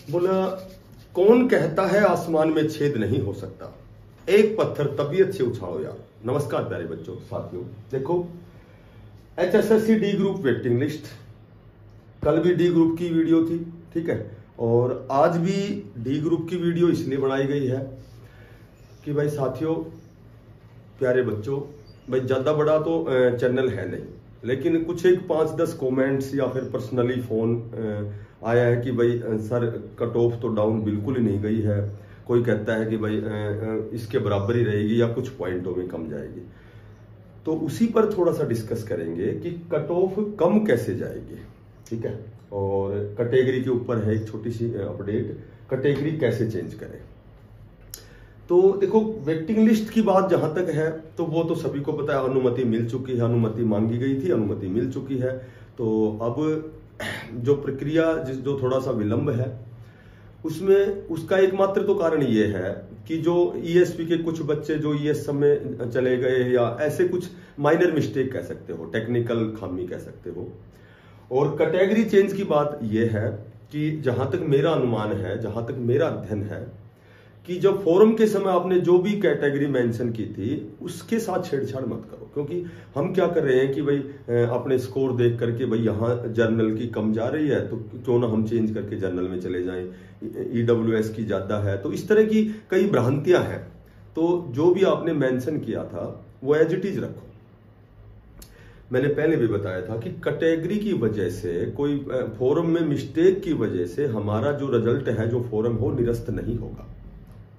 बोला, कौन कहता है आसमान में छेद नहीं हो सकता, एक पत्थर तबीयत से उछाड़ो यार। नमस्कार प्यारे बच्चों साथियों, देखो HSSC D group waiting list, कल भी डी ग्रुप की वीडियो थी, ठीक है, और आज भी डी ग्रुप की वीडियो इसलिए बनाई गई है कि भाई साथियों प्यारे बच्चों, भाई ज्यादा बड़ा तो चैनल है नहीं, लेकिन कुछ एक 5-10 कमेंट्स या फिर पर्सनली फोन आया है कि भाई सर कट ऑफ तो डाउन बिल्कुल ही नहीं गई है, कोई कहता है कि भाई इसके बराबर ही रहेगी या कुछ पॉइंटों में कम जाएगी। तो उसी पर थोड़ा सा डिस्कस करेंगे कि कट ऑफ कम कैसे जाएगी, ठीक है, और कैटेगरी के ऊपर है एक छोटी सी अपडेट, कैटेगरी कैसे चेंज करें। तो देखो वेटिंग लिस्ट की बात जहां तक है तो वो तो सभी को पता है, अनुमति मिल चुकी है, अनुमति मांगी गई थी, अनुमति मिल चुकी है। तो अब जो प्रक्रिया जो थोड़ा सा विलंब है उसमें उसका एकमात्र तो कारण ये है कि जो ESP के कुछ बच्चे जो ES में चले गए या ऐसे कुछ माइनर मिस्टेक कह सकते हो, टेक्निकल खामी कह सकते हो। और कैटेगरी चेंज की बात यह है कि जहां तक मेरा अनुमान है, जहां तक मेरा अध्ययन है कि जब फोरम के समय आपने जो भी कैटेगरी मेंशन की थी उसके साथ छेड़छाड़ मत करो, क्योंकि हम क्या कर रहे हैं कि भाई अपने स्कोर देख करके भाई यहाँ जर्नल की कम जा रही है तो क्यों ना हम चेंज करके जर्नल में चले जाएं, EWS की ज्यादा है, तो इस तरह की कई भ्रांतियां हैं। तो जो भी आपने मेंशन किया था वो एज इट इज रखो। मैंने पहले भी बताया था कि कैटेगरी की वजह से, कोई फोरम में मिस्टेक की वजह से हमारा जो रिजल्ट है जो फोरम हो निरस्त नहीं होगा,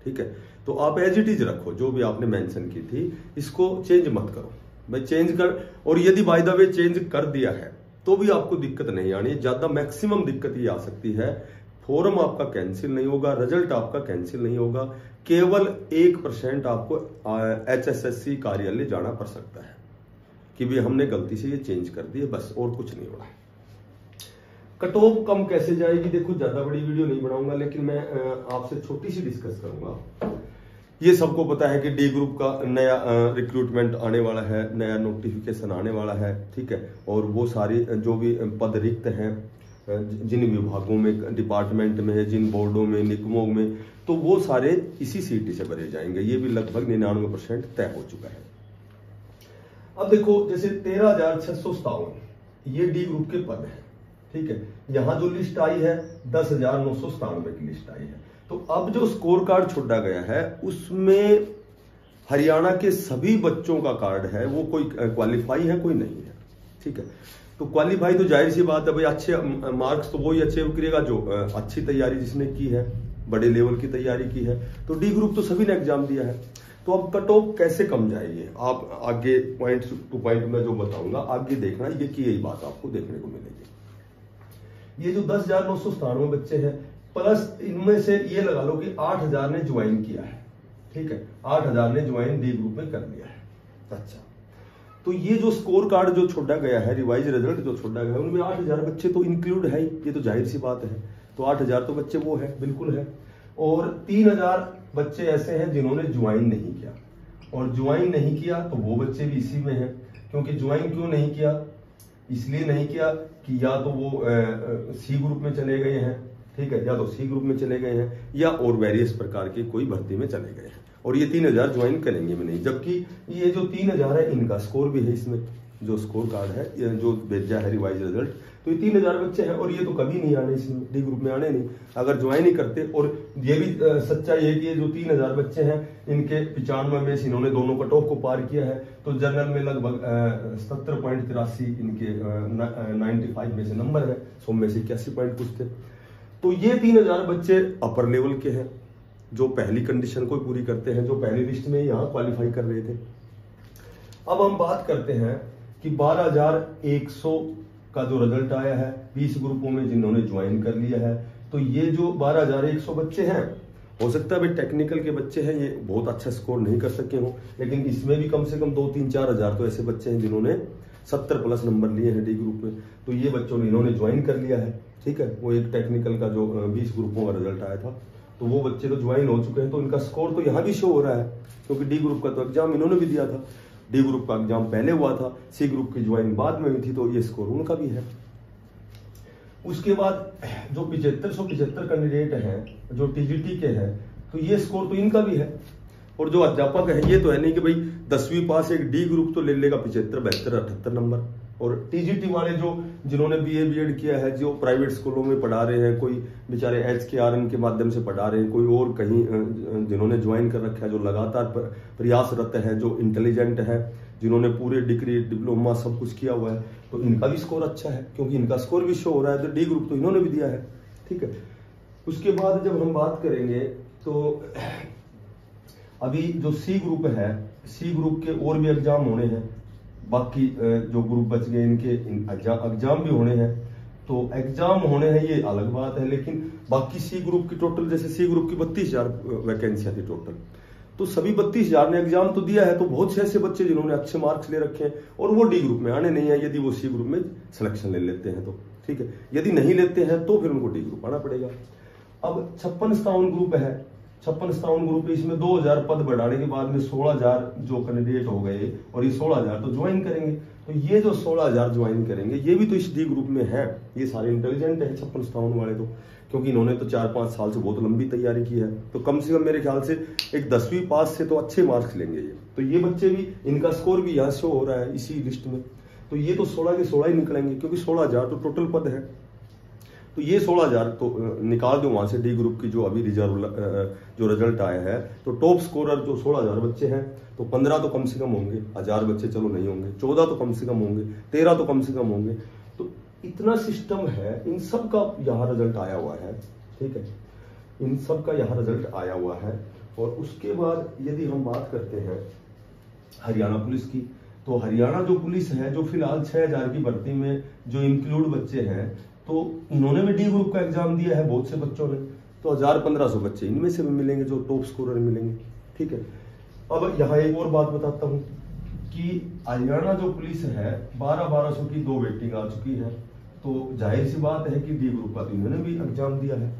ठीक है। तो आप एज इट इज रखो, जो भी आपने मेंशन की थी इसको चेंज मत करो भाई, चेंज कर, और यदि बाय द वे चेंज कर दिया है तो भी आपको दिक्कत नहीं आनी, ज्यादा मैक्सिमम दिक्कत ये आ सकती है, फोरम आपका कैंसिल नहीं होगा, रिजल्ट आपका कैंसिल नहीं होगा, केवल 1% आपको HSSC कार्यालय जाना पड़ सकता है कि भी हमने गलती से ये चेंज कर दिए, बस, और कुछ नहीं हो रहा है। कट ऑफ कम कैसे जाएगी, देखो ज्यादा बड़ी वीडियो नहीं बनाऊंगा, लेकिन मैं आपसे छोटी सी डिस्कस करूंगा। ये सबको पता है कि डी ग्रुप का नया रिक्रूटमेंट आने वाला है, नया नोटिफिकेशन आने वाला है, ठीक है, और वो सारी जो भी पद रिक्त हैं जिन विभागों में, डिपार्टमेंट में है, जिन बोर्डों में, निगमों में, तो वो सारे इसी सीटी से भरे जाएंगे। ये भी लगभग 99% तय हो चुका है। अब देखो जैसे 13,657 ये डी ग्रुप के पद है, ठीक है, यहां जो लिस्ट आई है 10,997 की लिस्ट आई है। तो अब जो स्कोर कार्ड छोड़ा गया है उसमें हरियाणा के सभी बच्चों का कार्ड है, वो कोई क्वालिफाई है कोई नहीं है, ठीक है। तो क्वालिफाई तो जाहिर सी बात है भाई, अच्छे मार्क्स तो वही अचीव करेगा जो अच्छी तैयारी जिसने की है, बड़े लेवल की तैयारी की है। तो डी ग्रुप तो सभी ने एग्जाम दिया है। तो अब कट ऑफ कैसे कम जाएगी, आप आगे पॉइंट टू पॉइंट में जो बताऊंगा आगे देखना, ये की यही बात आपको देखने को मिलेगी। ये जो 10,997 बच्चे हैं प्लस इनमें से ये लगा लो कि 8,000 ने ज्वाइन किया है, ठीक है, 8,000 ने ज्वाइन डी ग्रुप में कर लिया है। अच्छा, तो ये जो स्कोर कार्ड जो छोड़ा गया है, रिवाइज रिजल्ट जो छोड़ा गया है, उनमें 8,000 बच्चे तो इंक्लूड है, ये तो जाहिर सी बात है। तो 8,000 तो बच्चे वो है, बिल्कुल है, और 3,000 बच्चे ऐसे हैं जिन्होंने ज्वाइन नहीं किया, और ज्वाइन नहीं किया तो वो बच्चे भी इसी में हैं। क्योंकि ज्वाइन क्यों नहीं किया, इसलिए नहीं किया कि या तो वो सी ग्रुप में चले गए हैं, ठीक है, या तो सी ग्रुप में चले गए हैं या और वेरियस प्रकार की कोई भर्ती में चले गए हैं, और ये 3,000 ज्वाइन करेंगे भी नहीं। जबकि ये जो 3,000 है इनका स्कोर भी है इसमें, जो स्कोर कार्ड है जो भेजा है रिवाइज रिजल्ट, तो ये 3,000 बच्चे हैं और ये तो कभी नहीं आने इसमें, डी ग्रुप में आने नहीं अगर ज्वाइन ही करते। और ये भी सच्चाई है कि ये जो 3,000 बच्चे हैं इनके 95 में से इन्होंने दोनों कट ऑफ को पार किया है। तो जनरल में लगभग 77.83 इनके 95 में से नंबर है, 100 में से 81 पॉइंट कुछ थे। तो ये 3,000 बच्चे अपर लेवल के हैं जो पहली कंडीशन को पूरी करते हैं, जो पहली लिस्ट में यहाँ क्वालिफाई कर रहे थे। अब हम बात करते हैं कि 12,100 का जो रिजल्ट आया है 20 ग्रुपों में जिन्होंने ज्वाइन कर लिया है। तो ये जो 12,100 बच्चे हैं, हो सकता है भाई टेक्निकल के बच्चे हैं, ये बहुत अच्छा स्कोर नहीं कर सके हों, लेकिन इसमें भी कम से कम 2-3-4 हजार तो ऐसे बच्चे हैं जिन्होंने 70 प्लस नंबर लिए हैं डी ग्रुप में। तो ये बच्चों ने इन्होंने ज्वाइन कर लिया है, ठीक है। वो एक टेक्निकल का जो 20 ग्रुपों का रिजल्ट आया था, तो वो बच्चे तो ज्वाइन हो चुके हैं। तो इनका स्कोर तो यहाँ भी शो हो रहा है, क्योंकि डी ग्रुप का तो एग्जाम इन्होंने भी दिया था, डी ग्रुप का एग्जाम पहले हुआ था, सी ग्रुप की ज्वाइन बाद में हुई थी, तो ये स्कोर उनका भी है। उसके बाद जो 7575 कैंडिडेट हैं जो टीजीटी के हैं, तो ये स्कोर तो इनका भी है। और जो अध्यापक है ये तो है नहीं कि भाई 10वीं पास एक डी ग्रुप तो ले लेगा 75 72 78 नंबर। और टीजीटी वाले जो जिन्होंने बीए बीएड किया है, जो प्राइवेट स्कूलों में पढ़ा रहे हैं, कोई बेचारे HKRN के माध्यम से पढ़ा रहे हैं, कोई और कहीं जिन्होंने ज्वाइन कर रखा है, जो लगातार प्रयासरत है, जो इंटेलिजेंट है, जिन्होंने पूरे डिग्री डिप्लोमा सब कुछ किया हुआ है, तो इनका भी स्कोर अच्छा है, क्योंकि इनका स्कोर भी शो हो रहा है, तो डी ग्रुप तो इन्होंने भी दिया है। ठीक है। उसके बाद जब हम बात करेंगे तो अभी जो सी ग्रुप है, सी ग्रुप के और भी एग्जाम होने हैं, बाकी जो ग्रुप बच गए इनके एग्जाम भी होने हैं। तो एग्जाम होने हैं ये अलग बात है, लेकिन बाकी सी ग्रुप की टोटल, जैसे सी ग्रुप की 32,000 वैकेंसियां थी टोटल, तो सभी 32,000 ने एग्जाम तो दिया है। तो बहुत से ऐसे बच्चे जिन्होंने अच्छे मार्क्स ले रखे हैं और वो डी ग्रुप में आने नहीं है, यदि वो सी ग्रुप में सिलेक्शन ले लेते हैं तो ठीक है। यदि नहीं लेते हैं तो फिर उनको डी ग्रुप आना पड़ेगा। अब 56-57 ग्रुप है, 56-57 ग्रुप, इसमें 2000 पद बढ़ाने के बाद में 16,000 जो कैंडिडेट हो गए, और ये 16,000 तो ज्वाइन करेंगे। तो ये जो 16,000 ज्वाइन करेंगे ये भी तो इस डी ग्रुप में है। ये सारे इंटेलिजेंट है 56-57 वाले, तो क्योंकि इन्होंने तो 4-5 साल से बहुत लंबी तैयारी की है, तो कम से कम मेरे ख्याल से एक 10वीं पास से तो अच्छे मार्क्स लेंगे ये। तो ये बच्चे भी, इनका स्कोर भी यहाँ शो हो रहा है इसी लिस्ट में। तो ये तो 16 के 16 ही निकलेंगे, क्योंकि 16,000 तो टोटल पद है। तो ये 16,000 तो निकाल दो वहां से डी ग्रुप की जो अभी जो रिजल्ट आया है। तो टॉप स्कोरर जो 16,000 बच्चे हैं, तो 15 तो कम से कम होंगे, 1000 बच्चे चलो नहीं होंगे, 14 तो कम से कम होंगे, 13 तो कम से कम होंगे। तो इतना सिस्टम है, इन सब का यहाँ रिजल्ट आया हुआ है। ठीक है, इन सब का यहाँ रिजल्ट आया हुआ है। और उसके बाद यदि हम बात करते हैं हरियाणा पुलिस की, तो हरियाणा जो पुलिस है, जो फिलहाल 6,000 की भर्ती में जो इंक्लूड बच्चे हैं, तो इन्होंने भी डी ग्रुप का एग्जाम दिया है बहुत से बच्चों ने। तो 1000-1500 बच्चे इनमें से भी मिलेंगे जो टॉप स्कोरर मिलेंगे। ठीक है। अब यहाँ एक और बात बताता हूँ कि हरियाणा जो पुलिस है 1200 की 2 वेटिंग आ चुकी है। तो जाहिर सी बात है कि डी ग्रुप का तो इन्होंने भी एग्जाम दिया है।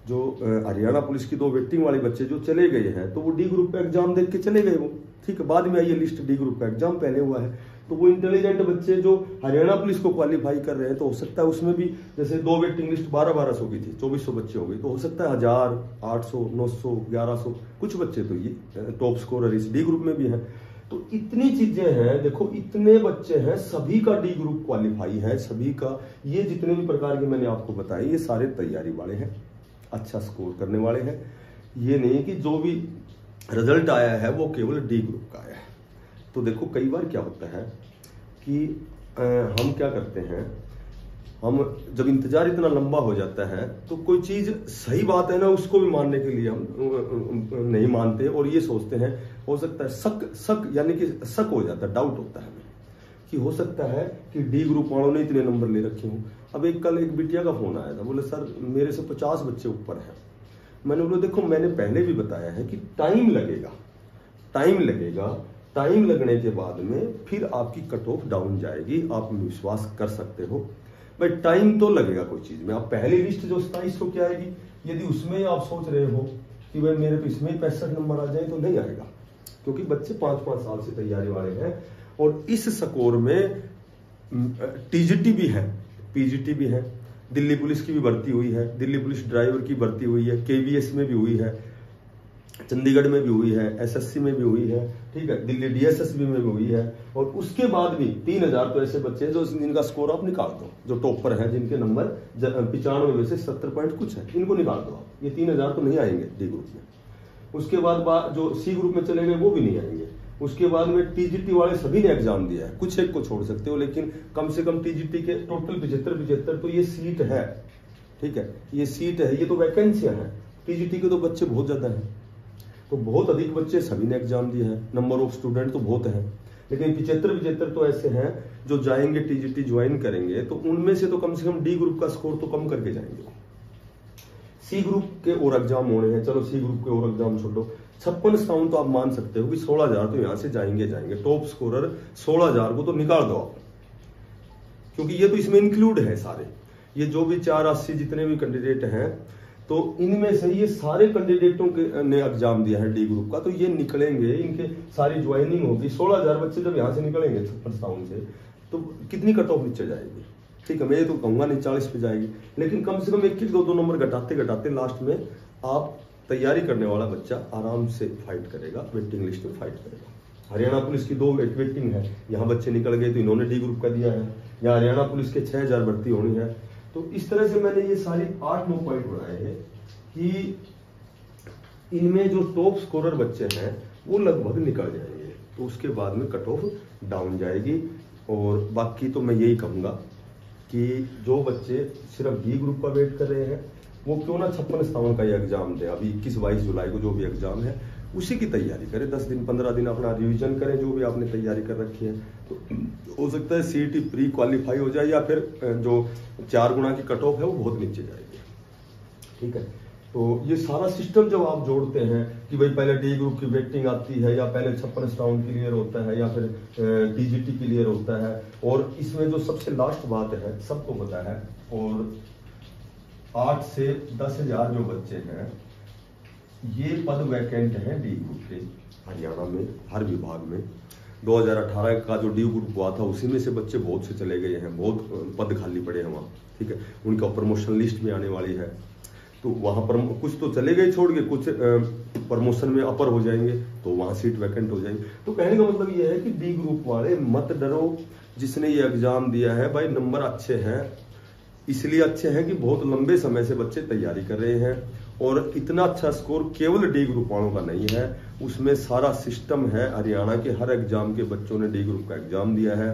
जो हरियाणा पुलिस की 2 वेटिंग वाले बच्चे जो चले गए हैं, तो वो डी ग्रुप का एग्जाम देख के चले गए वो। ठीक है, बाद में आई लिस्ट डी ग्रुप का एग्जाम पहले हुआ है। तो वो इंटेलिजेंट बच्चे जो हरियाणा पुलिस को क्वालिफाई कर रहे हैं, तो हो सकता है उसमें भी, जैसे 2 वेटिंग लिस्ट 1200 की थी, 2400 बच्चे हो गए, तो हो सकता है 1000, 800, 900, 1100 कुछ बच्चे तो ये टॉप स्कोरर इस डी ग्रुप में भी हैं। तो इतनी चीजें हैं, देखो इतने बच्चे हैं, सभी का डी ग्रुप क्वालिफाई है, सभी का। ये जितने भी प्रकार के मैंने आपको बताए, ये सारे तैयारी वाले हैं, अच्छा स्कोर करने वाले हैं। ये नहीं कि जो भी रिजल्ट आया है वो केवल डी ग्रुप का आया है। तो देखो कई बार क्या होता है कि हम क्या करते हैं, हम जब इंतजार इतना लंबा हो जाता है तो कोई चीज सही बात है ना, उसको भी मानने के लिए हम नहीं मानते और ये सोचते हैं, हो सकता है शक यानी कि शक हो जाता है, डाउट होता है हमें कि हो सकता है कि डी ग्रुप वालों ने इतने नंबर ले रखे हों। अब कल एक बिटिया का फोन आया था, बोले सर मेरे से 50 बच्चे ऊपर हैं। मैंने बोला देखो मैंने पहले भी बताया है कि टाइम लगेगा, टाइम लगने के बाद में फिर आपकी कट ऑफ डाउन जाएगी, आप विश्वास कर सकते हो भाई, टाइम तो लगेगा कोई चीज में। आप पहली लिस्ट जो 2700 की आएगी, यदि उसमें आप सोच रहे हो कि भाई मेरे तो इसमें 65 नंबर आ जाए, तो नहीं आएगा, क्योंकि बच्चे 5-5 साल से तैयारी वाले हैं। और इस स्कोर में टीजीटी भी है, पीजीटी भी है, दिल्ली पुलिस की भी भर्ती हुई है, दिल्ली पुलिस ड्राइवर की भर्ती हुई है, केवीएस में भी हुई है, चंडीगढ़ में भी हुई है, एसएससी में भी हुई है, ठीक है, दिल्ली डीएसएसबी में भी हुई है। और उसके बाद भी 3000 तो ऐसे बच्चे जो जिनका स्कोर आप निकाल दो, जो टॉपर हैं, जिनके नंबर 95 में से 70 पॉइंट कुछ है, इनको निकाल दो आप। ये 3000 तो नहीं आएंगे डी ग्रुप में। उसके बाद जो सी ग्रुप में चले गए वो भी नहीं आएंगे। उसके बाद में टीजीटी वाले सभी ने एग्जाम दिया है, कुछ एक को छोड़ सकते हो, लेकिन कम से कम टीजीटी के टोटल 75 तो ये सीट है। ठीक है, ये सीट है, ये तो वैकेंसियां हैं। टीजीटी के तो बच्चे बहुत ज्यादा हैं, तो बहुत अधिक बच्चे सभी ने एग्जाम दिया है, नंबर ऑफ स्टूडेंट तो बहुत है, लेकिन 75 तो ऐसे हैं जो जाएंगे टीजीटी ज्वाइन करेंगे, तो उनमें से तो कम से कम डी ग्रुप का स्कोर तो कम करके जाएंगे। सी ग्रुप के और एग्जाम होने हैं, चलो सी ग्रुप के और एग्जाम छोड़ो, 56-57 तो आप मान सकते हो कि 16,000 तो यहां से जाएंगे। टॉप स्कोरर 16,000 को तो निकाल दो आप, क्योंकि ये तो इसमें इंक्लूड है सारे, ये जो भी 480 जितने भी कैंडिडेट हैं, तो इनमें से ये सारे कैंडिडेटों के ने एग्जाम दिया है डी ग्रुप का, तो ये निकलेंगे, इनके सारी ज्वाइनिंग होगी। 16,000 बच्चे जब यहाँ से निकलेंगे 56-57 से, तो कितनी कट ऑफ नीचे जाएगी? ठीक है, मैं ये तो कहूंगा नहीं 40 पे जाएगी, लेकिन कम से कम 1-2 नंबर घटाते घटाते लास्ट में आप तैयारी करने वाला बच्चा आराम से फाइट करेगा, वेटिंग लिस्ट में फाइट करेगा। हरियाणा पुलिस की 2 वेटिंग है, यहाँ बच्चे निकल गए तो इन्होंने डी ग्रुप का दिया है, या हरियाणा पुलिस के 6000 भर्ती होनी है। तो इस तरह से मैंने ये सारी 8-9 पॉइंट बनाए हैं कि इनमें जो टॉप स्कोरर बच्चे हैं वो लगभग निकल जाएंगे, तो उसके बाद में कट ऑफ डाउन जाएगी। और बाकी तो मैं यही कहूँगा कि जो बच्चे सिर्फ बी ग्रुप का वेट कर रहे हैं वो क्यों ना 56-57 का ये एग्जाम दे। अभी 21-22 जुलाई को जो भी एग्जाम है उसी की तैयारी करें, 10 दिन 15 दिन अपना रिवीजन करें जो भी आपने तैयारी कर रखी है। तो हो सकता है सीईटी प्री क्वालिफाई हो जाए, या फिर जो 4 गुना की कट ऑफ है वो बहुत नीचे जाएगी। ठीक है, तो ये सारा सिस्टम जब आप जोड़ते हैं कि भाई पहले डी ग्रुप की वेटिंग आती है, या पहले 56 राउंड क्लियर होता है, या फिर डीजीटी क्लियर होता है, और इसमें जो सबसे लास्ट बात है सबको पता है, और 8 से 10,000 जो बच्चे हैं ये पद वैकेंट हैं डी ग्रुप के हरियाणा में हर विभाग में। 2018 का जो डी ग्रुप हुआ था उसी में से बच्चे बहुत से चले गए हैं, बहुत पद खाली पड़े हैं वहाँ। ठीक है, उनका प्रमोशन लिस्ट में आने वाली है, तो वहां पर कुछ तो चले गए छोड़ के, कुछ प्रमोशन में अपर हो जाएंगे तो वहां सीट वैकेंट हो जाएंगी। तो कहने का मतलब ये है कि डी ग्रुप वाले मत डरो, जिसने ये एग्जाम दिया है भाई नंबर अच्छे हैं, इसलिए अच्छे हैं कि बहुत लंबे समय से बच्चे तैयारी कर रहे हैं, और इतना अच्छा स्कोर केवल डी ग्रुप वालों का नहीं है, उसमें सारा सिस्टम है। हरियाणा के हर एग्जाम के बच्चों ने डी ग्रुप का एग्जाम दिया है,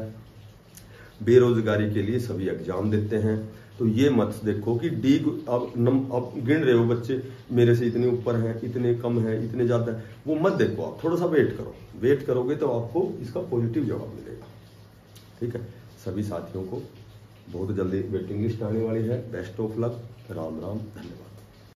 बेरोजगारी के लिए सभी एग्जाम देते हैं। तो ये मत देखो कि डी अब गिन रहे हो बच्चे मेरे से इतने ऊपर हैं, इतने कम हैं, इतने ज्यादा है, वो मत देखो। आप थोड़ा सा वेट करो, वेट करोगे तो आपको इसका पॉजिटिव जवाब मिलेगा। ठीक है, सभी साथियों को बहुत जल्दी वेटिंग लिस्ट आने वाली है। Best of luck, Ram Ram, धन्यवाद।